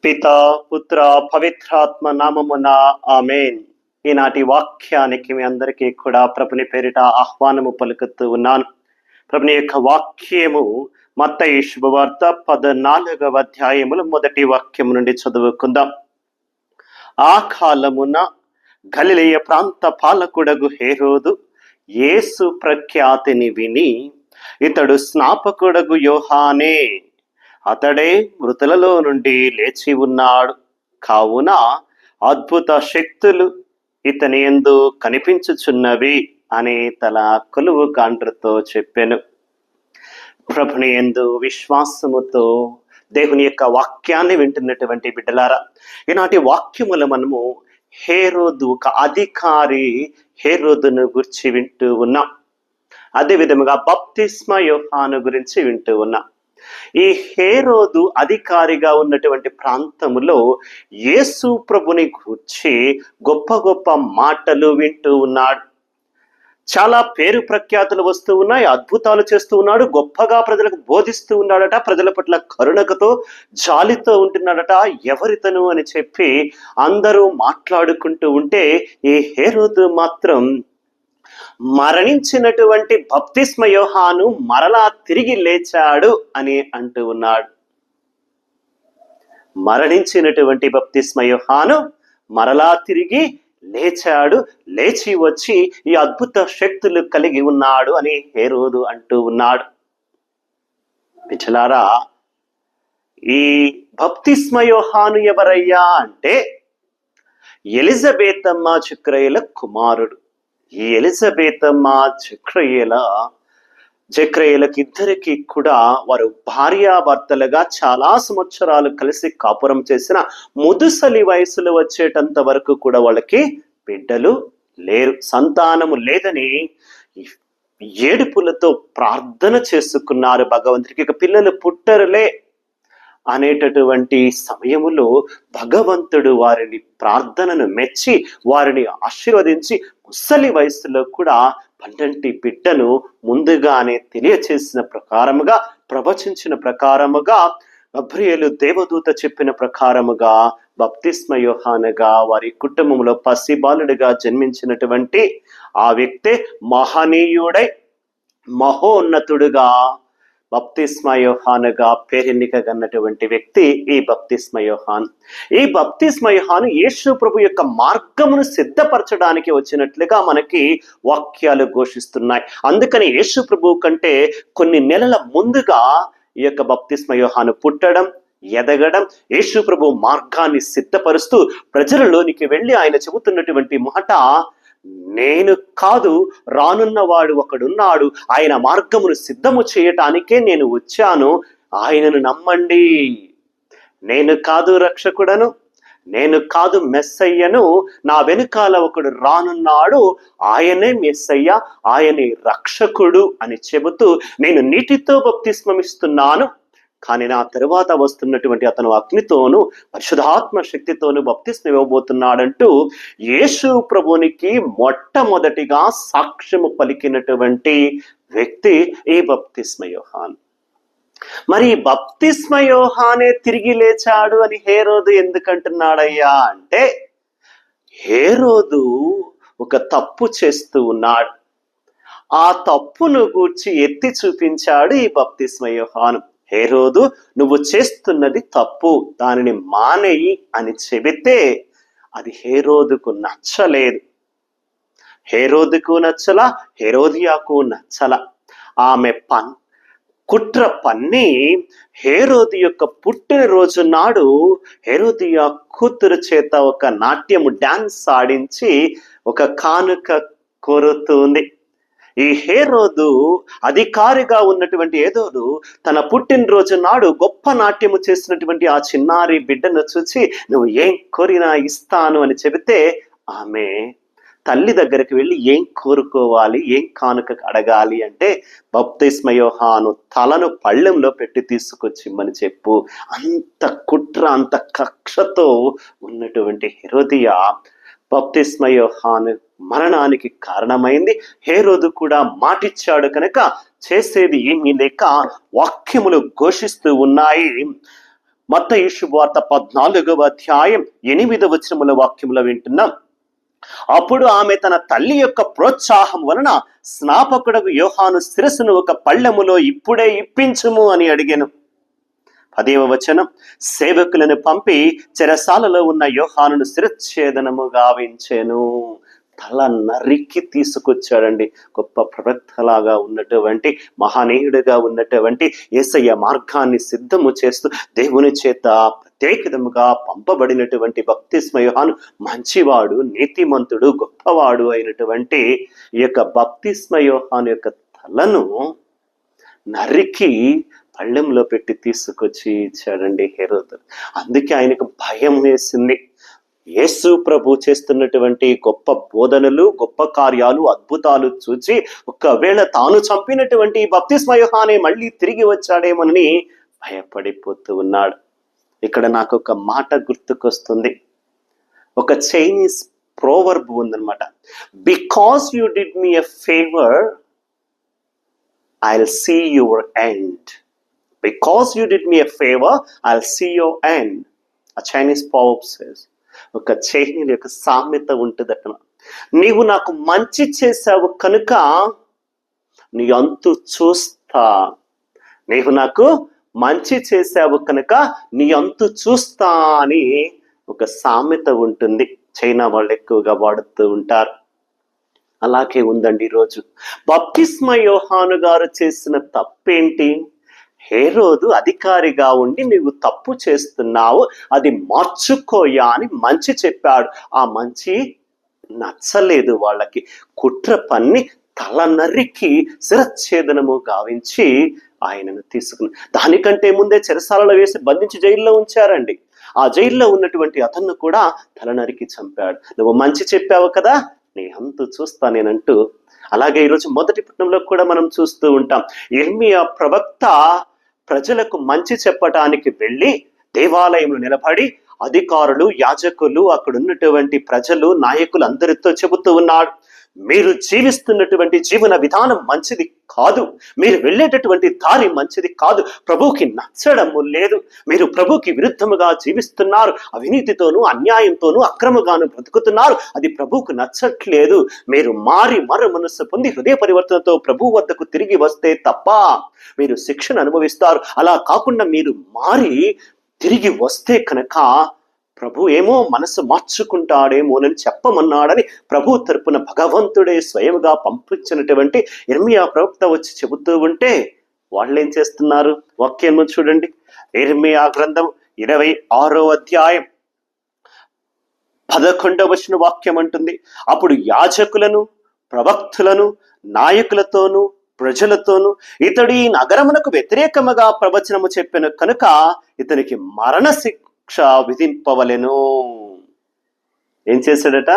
పితా పుత్ర పవిత్రాత్మ నామమున ఆమేన్. ఈనాటి వాక్యానికి మీ అందరికీ కూడా ప్రభుని పేరిట ఆహ్వానము పలుకుతూ ఉన్నాను. ప్రభుని యొక్క వాక్యము మత్తయి శుభవార్త 14వ అధ్యాయముల మొదటి వాక్యము నుండి చదువుకుందాం. ఆ కాలమున గలిలయ ప్రాంత పాలకుడగు హేరోదు యేసు ప్రఖ్యాతిని విని, ఇతడు స్నాపకుడగు యోహానే, అతడే మృతులలో నుండి లేచి ఉన్నాడు, కావున అద్భుత శక్తులు ఇతని యందు కనిపించుచున్నవి అని తన కొలువు కాండ్రతో చెప్పెను. ప్రభుని యందు విశ్వాసముతో దేవుని యొక్క వాక్యాన్ని వింటున్నటువంటి బిడ్డలారా, ఈనాటి వాక్యముల మనము హేరోదు, ఒక అధికారి హేరోదును గురించి వింటూ ఉన్నాం. అదే విధముగా బప్తిస్మ యోహాను గురించి వింటూ ఉన్నాం. ఈ హేరోదు అధికారిగా ఉన్నటువంటి ప్రాంతములో యేసు ప్రభుని గూర్చి గొప్ప గొప్ప మాటలు వింటూ ఉన్నాడు. చాలా పేరు ప్రఖ్యాతులు వస్తూ ఉన్నాయి, అద్భుతాలు చేస్తూ ఉన్నాడు, గొప్పగా ప్రజలకు బోధిస్తూ ఉన్నాడట, ప్రజల పట్ల కరుణకతో జాలితో ఉంటున్నాడట. ఎవరితను అని చెప్పి అందరూ మాట్లాడుకుంటూ ఉంటే, ఈ హేరోదు మాత్రం మరణించినటువంటి బప్తిస్మ యోహాను మరలా తిరిగి లేచాడు అని అంటూ ఉన్నాడు. మరణించినటువంటి బప్తిస్మ యోహాను మరలా తిరిగి లేచాడు, లేచి వచ్చి ఈ అద్భుత శక్తులు కలిగి ఉన్నాడు అని హేరోదు అంటూ ఉన్నాడు. మిత్రులారా, ఈ బప్తిస్మ యోహాను ఎవరయ్యా అంటే ఎలిజబెతమ్మ జక్రయేల కుమారుడు. ఈ ఎలిజబెతమ్మ జక్రయేలకి ఇద్దరికి కూడా వారు భార్యాభర్తలుగా చాలా సంవత్సరాలు కలిసి కాపురం చేసిన ముదుసలి వయసులో వచ్చేటంత వరకు కూడా వాళ్ళకి బిడ్డలు లేరు, సంతానము లేదని ఏడుపులతో ప్రార్థన చేసుకున్నారు భగవంతుడికి. ఇక పిల్లలు పుట్టరులే అనేటటువంటి సమయములో భగవంతుడు వారిని ప్రార్థనను మెచ్చి వారిని ఆశీర్వదించి ముసలి వయసులో కూడా పండంటి బిడ్డను ముందుగానే తెలియచేసిన ప్రకారముగా, ప్రవచించిన ప్రకారముగా, గబ్రియేలు దేవదూత చెప్పిన ప్రకారముగా బప్తిస్మ యోహానుగా వారి కుటుంబంలో పసిబాలుడిగా జన్మించినటువంటి ఆ వ్యక్తే మహనీయుడై మహోన్నతుడుగా బప్తిస్మ యోహానుగా పేరెన్నికగన్నటువంటి వ్యక్తి ఈ బప్తిస్మ యోహాను. ఈ బప్తిస్మ యోహాను యేసు ప్రభు యొక్క మార్గమును సిద్ధపరచడానికి వచ్చినట్లుగా మనకి వాక్యాలు ఘోషిస్తున్నాయి. అందుకని యేసు ప్రభు కంటే కొన్ని నెలల ముందుగా ఈ యొక్క బప్తిస్మ యోహాను పుట్టడం, ఎదగడం, యేసు ప్రభు మార్గాన్ని సిద్ధపరుస్తూ ప్రజలలోనికి వెళ్ళి ఆయన చెబుతున్నటువంటి మాట, నేను కాదు, రానున్నవాడు ఒకడున్నాడు, ఆయన మార్గమును సిద్ధము చేయటానికే నేను వచ్చాను, ఆయనను నమ్మండి. నేను కాదు రక్షకుడను, నేను కాదు మెస్సయ్యను, నా వెనుకాల ఒకడు రానున్నాడు, ఆయనే మెస్సయ్య, ఆయనే రక్షకుడు అని చెబుతూ, నేను నీటితో బప్తిస్మమిస్తున్నాను, కానీ నా తరువాత వస్తున్నటువంటి అతను అగ్నితోనూ పరిశుద్ధాత్మ శక్తితోనూ బప్తిస్మం ఇవ్వబోతున్నాడంటూ యేసు ప్రభునికి మొట్టమొదటిగా సాక్ష్యము పలికినటువంటి వ్యక్తి ఈ బప్తిస్మ యోహాను. మరి బప్తిస్మ యోహానే తిరిగి లేచాడు అని హేరోదు ఎందుకంటున్నాడయ్యా అంటే, హేరోదు ఒక తప్పు చేస్తూ ఉన్నాడు. ఆ తప్పును గూర్చి ఎత్తి చూపించాడు ఈ బప్తిస్మ యోహాను. హేరోదు, నువ్వు చేస్తున్నది తప్పు, దానిని మానేయి అని చెబితే అది హేరోదుకు నచ్చలేదు. హేరోదుకు నచ్చలా, హేరోదియాకు నచ్చలా. ఆమె కుట్ర పన్ని హేరోదు యొక్క పుట్టినరోజు నాడు హేరోదియా కూతురు చేత ఒక నాట్యము డాన్స్ ఆడించి ఒక కానుక కోరుతుంది. ఈ హేరోదు అధికారిగా ఉన్నటువంటి హేరోదు తన పుట్టినరోజు నాడు గొప్ప నాట్యము చేసినటువంటి ఆ చిన్నారి బిడ్డను చూసి, నువ్వు ఏం కోరినా ఇస్తాను అని చెబితే, ఆమె తల్లి దగ్గరికి వెళ్ళి ఏం కోరుకోవాలి, ఏం కానుక అడగాలి అంటే, బప్తిస్మ యోహాను తలను పళ్ళెంలో పెట్టి తీసుకొచ్చిమ్మని చెప్పు. అంత కుట్ర, అంత కక్షతో ఉన్నటువంటి హేరోదియా బప్తిస్మ యోహాను మరణానికి కారణమైంది. హేరోదు కూడా మాటిచ్చాడు కనుక చేసేది ఏమీ లేక వాక్యములు ఘోషిస్తూ ఉన్నాయి. మత్తయి శుభవార్త 14వ అధ్యాయం 8వ వచనముల వాక్యములో వింటున్నాం. అప్పుడు ఆమె తన తల్లి యొక్క ప్రోత్సాహం వలన స్నాపకుడకు యోహాను శిరస్సును ఒక పళ్ళెములో ఇప్పుడే ఇప్పించుము అని అడిగాను. 10వ వచనం, సేవకులను పంపి చెరసాలలో ఉన్న యోహానును శిరచ్ఛేదనము గావించెను. తల నరికి తీసుకొచ్చాడండి. గొప్ప ప్రవక్తలాగా ఉన్నటువంటి, మహనీయుడిగా ఉన్నటువంటి యేసయ్య మార్గాన్ని సిద్ధము చేస్తూ దేవుని చేత ప్రత్యేకముగా పంపబడినటువంటి బప్తిస్మ యోహాను మంచివాడు, నీతిమంతుడు, గొప్పవాడు అయినటువంటి ఈ యొక్క బప్తిస్మ యోహాను యొక్క తలను నరికి పళ్ళెంలో పెట్టి తీసుకొచ్చి ఇచ్చాడండి హేరోదు. అందుకే ఆయనకు భయం వేసింది. యేసు ప్రభు చేస్తున్నటువంటి గొప్ప బోధనలు, గొప్ప కార్యాలు, అద్భుతాలు చూచి ఒకవేళ తాను చంపినటువంటి బప్తిస్మ యోహానే మళ్ళీ తిరిగి వచ్చాడేమోనని భయపడిపోతూ ఉన్నాడు. ఇక్కడ నాకు ఒక మాట గుర్తుకొస్తుంది. ఒక చైనీస్ ప్రోవర్బ్ ఉందన్నమాట. Because you did me a favour, I'll see your end. Because you did me a favor, I'll see your end. A Chinese proverb says. ఒక చైనీయుల యొక్క సామెత ఉంటుంది అక్కడ. నీవు నాకు మంచి చేసావు కనుక నీ అంతు చూస్తా. నీవు నాకు మంచి చేసావు కనుక నీ అంతు చూస్తా అని ఒక సామెత ఉంటుంది. చైనా వాళ్ళు ఎక్కువగా వాడుతూ ఉంటారు. అలాగే ఉందండి ఈరోజు. బప్తిస్మ యోహాను గారు చేసిన తప్పేంటి? హేరోదు అధికారిగా ఉండి నీవు తప్పు చేస్తున్నావు, అది మార్చుకోయా అని మంచి చెప్పాడు. ఆ మంచి నచ్చలేదు వాళ్ళకి. కుట్ర పన్ని తల నరికి శిరచ్ఛేదనము గావించి ఆయనను తీసుకుని, దానికంటే ముందే చెరసాలలో వేసి బంధించి జైల్లో ఉంచారండి. ఆ జైల్లో ఉన్నటువంటి అతన్ని కూడా తల నరికి చంపాడు. నువ్వు మంచి చెప్పావు కదా, నీ అంతు చూస్తా నేనంటూ. అలాగే ఈరోజు మొదటి పట్టణంలో కూడా మనం చూస్తూ ఉంటాం. ఇర్మియా ప్రవక్త ప్రజలకు మంచి చెప్పటానికి వెళ్ళి దేవాలయంలో నిలబడి అధికారులు, యాజకులు, అక్కడ ఉన్నటువంటి ప్రజలు, నాయకులు అందరితో చెబుతూ ఉన్నాడు, మీరు జీవిస్తున్నటువంటి జీవన విధానం మంచిది కాదు, మీరు వెళ్ళేటటువంటి దారి మంచిది కాదు, ప్రభువుకి నచ్చడము లేదు, మీరు ప్రభువుకి విరుద్ధముగా జీవిస్తున్నారు, అవినీతితోనూ అన్యాయంతోనూ అక్రమగాను బ్రతుకుతున్నారు, అది ప్రభువుకు నచ్చట్లేదు. మీరు మారి మరో మనస్సు పొంది హృదయ పరివర్తనతో ప్రభు వద్దకు తిరిగి వస్తే తప్ప మీరు శిక్షను అనుభవిస్తారు. అలా కాకుండా మీరు మారి తిరిగి వస్తే కనుక ప్రభు ఏమో మనసు మార్చుకుంటాడేమోనని చెప్పమన్నాడని ప్రభు తరపున భగవంతుడే స్వయముగా పంపించినటువంటి ఇర్మియా ప్రవక్త వచ్చి చెబుతూ ఉంటే వాళ్ళు ఏం చేస్తున్నారు? వాక్యం చూడండి. ఇర్మియా గ్రంథం 26వ అధ్యాయం 11వ వచన వాక్యం అంటుంది, అప్పుడు యాజకులను, ప్రవక్తులను, నాయకులతోనూ ప్రజలతోనూ ఇతడు ఈ నగరమునకు వ్యతిరేకముగా ప్రవచనము చెప్పిన కనుక ఇతనికి మరణ శిక్ష విధింపవలెను. ఏం చేశాడట?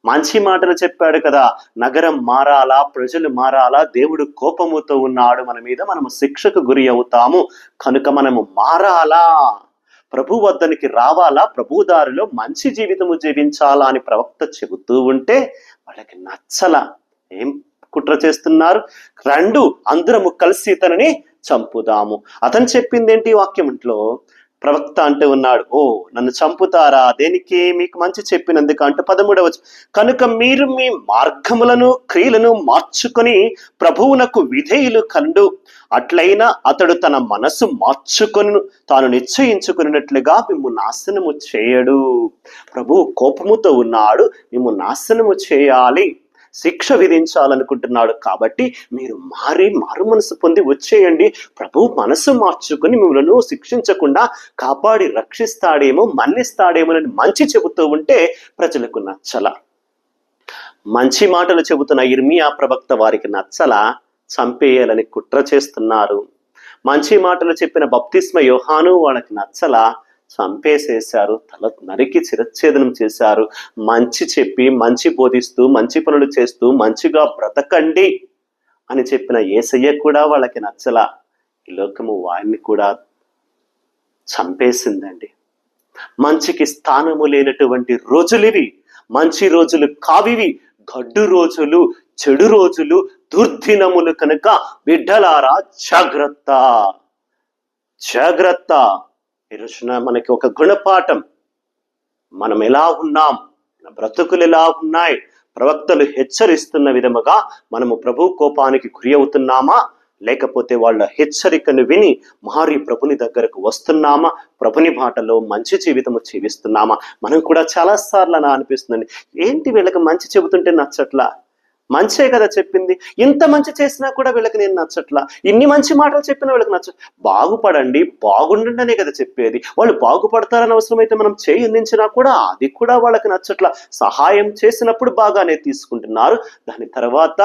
మంచి మాటలు చెప్పాడు కదా, నగరం మారాలా, ప్రజలు మారాలా, దేవుడు కోపముతో ఉన్నాడు మన మీద, మనము శిక్షకు గురి అవుతాము కనుక మనము మారాలా, ప్రభు వద్దనికి రావాలా, ప్రభు దారిలో మంచి జీవితము జీవించాలా అని ప్రవక్త చెబుతూ ఉంటే వాళ్ళకి నచ్చల. ఏం కుట్ర చేస్తున్నారు? రెండు, అందరము కలిసి ఇతనిని చంపుదాము. అతను చెప్పింది ఏంటి? వాక్యంలో ప్రవక్త అంటూ ఉన్నాడు, ఓ నన్ను చంపుతారా? దేనికి? మీకు మంచి చెప్పినందుకు అంటూ 13వ కనుక మీరు మీ మార్గములను క్రియలను మార్చుకొని ప్రభువునకు విధేయులు కండు, అట్లయినా అతడు తన మనసు మార్చుకొని తాను నిశ్చయించుకున్నట్లుగా మిమ్ము నాశనము చేయడు. ప్రభువు కోపముతో ఉన్నాడు, మిమ్ము నాశనము చేయాలి, శిక్ష విధించాలనుకుంటున్నాడు. కాబట్టి మీరు మారు మనసు పొంది వచ్చేయండి, ప్రభు మనసు మార్చుకుని మిమ్మల్ని శిక్షించకుండా కాపాడి రక్షిస్తాడేమో, మన్నిస్తాడేమోనని మంచి చెబుతూ ఉంటే ప్రజలకు నచ్చల. మంచి మాటలు చెబుతున్న ఇర్మియా ప్రవక్త వారికి నచ్చల, చంపేయాలని కుట్ర చేస్తున్నారు. మంచి మాటలు చెప్పిన బప్తిస్మ యోహాను వాళ్ళకి నచ్చల, చంపేసేశారు, తల నరికి శిరచ్ఛేదనం చేశారు. మంచి చెప్పి, మంచి బోధిస్తూ, మంచి పనులు చేస్తూ మంచిగా బ్రతకండి అని చెప్పిన యేసయ్య కూడా వాళ్ళకి నచ్చల. ఈ లోకము వారిని కూడా చంపేసిందండి. మంచికి స్థానము లేనటువంటి రోజులివి, మంచి రోజులు కావివి, గడ్డు రోజులు, చెడు రోజులు, దుర్దినములు కనుక బిడ్డలారా జాగ్రత్త, జాగ్రత్త. ఈ రోజున మనకి ఒక గుణపాఠం, మనం ఎలా ఉన్నాం, మన బ్రతుకులు ఎలా ఉన్నాయి, ప్రవక్తలు హెచ్చరిస్తున్న విధముగా మనము ప్రభు కోపానికి గురి అవుతున్నామా, లేకపోతే వాళ్ళ హెచ్చరికను విని మారి ప్రభుని దగ్గరకు వస్తున్నామా, ప్రభుని బాటలో మంచి జీవితము జీవిస్తున్నామా? మనం కూడా చాలా సార్లు అలా అనిపిస్తుందండి, ఏంటి వీళ్ళకి మంచి చెబుతుంటే నచ్చట్లా, మంచే కదా చెప్పింది, ఇంత మంచి చేసినా కూడా వీళ్ళకి నేను నచ్చట్లా, ఇన్ని మంచి మాటలు చెప్పినా వీళ్ళకి నచ్చ, బాగుపడండి బాగుండండి అనే కదా చెప్పేది. వాళ్ళు బాగుపడతారని అవసరమైతే మనం చేయి అందించినా కూడా అది కూడా వాళ్ళకి నచ్చట్లా. సహాయం చేసినప్పుడు బాగానే తీసుకుంటున్నారు, దాని తర్వాత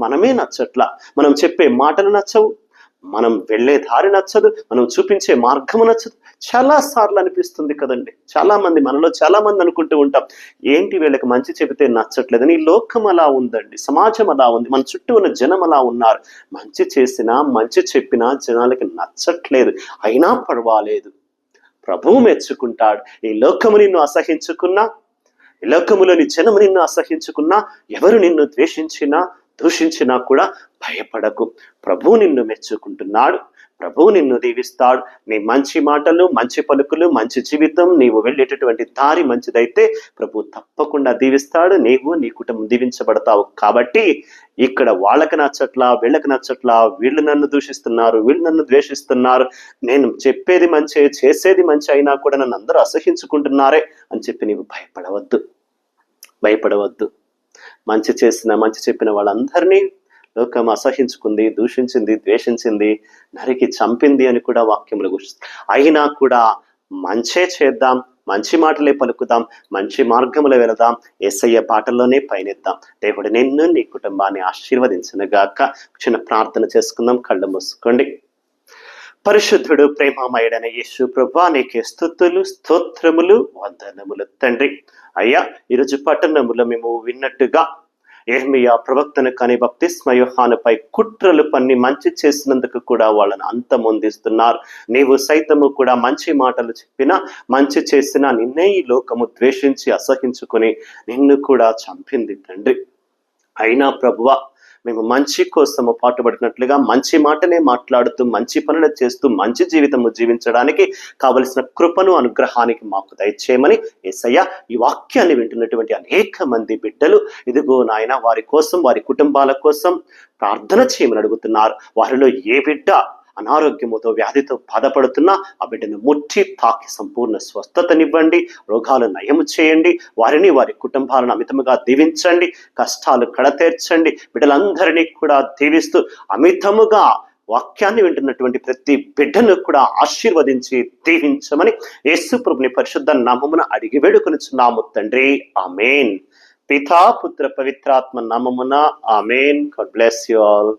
మనమే నచ్చట్లా, మనం చెప్పే మాటలు నచ్చవు, మనం వెళ్ళే దారి నచ్చదు, మనం చూపించే మార్గము నచ్చదు. చాలా సార్లు అనిపిస్తుంది కదండి, చాలా మంది మనలో చాలా మంది అనుకుంటూ ఉంటాం, ఏంటి వీళ్ళకి మంచి చెబితే నచ్చట్లేదని. ఈ లోకం అలా ఉందండి, సమాజం అలా ఉంది, మన చుట్టూ ఉన్న జనం అలా ఉన్నారు. మంచి చేసినా మంచి చెప్పినా జనాలకి నచ్చట్లేదు, అయినా పర్వాలేదు, ప్రభువు మెచ్చుకుంటాడు. ఈ లోకము నిన్ను అసహించుకున్నా, ఈ లోకములోని జనము నిన్ను అసహించుకున్నా, ఎవరు నిన్ను ద్వేషించినా దూషించినా కూడా భయపడకు, ప్రభువు నిన్ను మెచ్చుకుంటున్నాడు, ప్రభువు నిన్ను దీవిస్తాడు. నీ మంచి మాటలు, మంచి పలుకులు, మంచి జీవితం, నీవు వెళ్ళేటటువంటి దారి మంచిదైతే ప్రభు తప్పకుండా దీవిస్తాడు, నీవు నీ కుటుంబం దీవించబడతావు. కాబట్టి ఇక్కడ వాళ్ళకి నచ్చట్లా, వీళ్ళకి నచ్చట్లా, వీళ్ళు నన్ను దూషిస్తున్నారు, వీళ్ళు నన్ను ద్వేషిస్తున్నారు, నేను చెప్పేది మంచి చేసేది మంచి అయినా కూడా నన్ను అందరూ అసహించుకుంటున్నారే అని చెప్పి నీవు భయపడవద్దు. మంచి చేసిన మంచి చెప్పిన వాళ్ళందరినీ లోకం అసహించుకుంది, దూషించింది, ద్వేషించింది, నరికి చంపింది అని కూడా వాక్యములు గుర్తిస్తుంది. అయినా కూడా మంచే చేద్దాం, మంచి మాటలే పలుకుదాం, మంచి మార్గములో వెళదాం, యేసయ్య బాటల్లోనే పయనిద్దాం. దేవుడు నిన్ను నీ కుటుంబాన్ని ఆశీర్వదించునుగాక. చిన్న ప్రార్థన చేసుకుందాం, కళ్ళు మూసుకోండి. పరిశుద్ధుడు ప్రేమమయుడైన యేసు ప్రభువా, నీకే స్తుతులు స్తోత్రములు వందనములు తండ్రి. అయ్యా, ఈరోజు పట్టణములో మేము విన్నట్టుగా యెర్మీయా ప్రవక్తను కానీ బప్తిస్మ యోహానుపై కుట్రలు పన్ని మంచి చేసినందుకు కూడా వాళ్ళని అంతమొందిస్తున్నారు. నీవు సైతము కూడా మంచి మాటలు చెప్పినా మంచి చేసినా నిన్నే ఈ లోకము ద్వేషించి అసహించుకొని నిన్ను కూడా చంపింది తండ్రి. అయినా ప్రభువా, మేము మంచి కోసము పాటుపడినట్లుగా మంచి మాటనే మాట్లాడుతూ మంచి పనులు చేస్తూ మంచి జీవితము జీవించడానికి కావలసిన కృపను అనుగ్రహానికి మాకు దయచేయమని యేసయ్య ఈ వాక్యాన్ని వింటున్నటువంటి అనేక మంది బిడ్డలు ఇదిగో నాయన వారి కోసం, వారి కుటుంబాల కోసం ప్రార్థన చేయమని అడుగుతున్నారు. వారిలో ఏ బిడ్డ అనారోగ్యముతో వ్యాధితో బాధపడుతున్నా ఆ బిడ్డను ముట్టి తాకి సంపూర్ణ స్వస్థతనివ్వండి, రోగాలు నయము చేయండి, వారిని వారి కుటుంబాలను అమితముగా దీవించండి, కష్టాలు కడతీర్చండి. బిడ్డలందరినీ కూడా దీవిస్తూ అమితముగా వాక్యాన్ని వింటున్నటువంటి ప్రతి బిడ్డను కూడా ఆశీర్వదించి దీవించమని యేసు ప్రభుని పరిశుద్ధ నామమున అడిగి వేడుకొనుచున్నాము తండ్రి. ఆమేన్. పితా పుత్ర పవిత్రాత్మ నామమున ఆమేన్. God bless you all.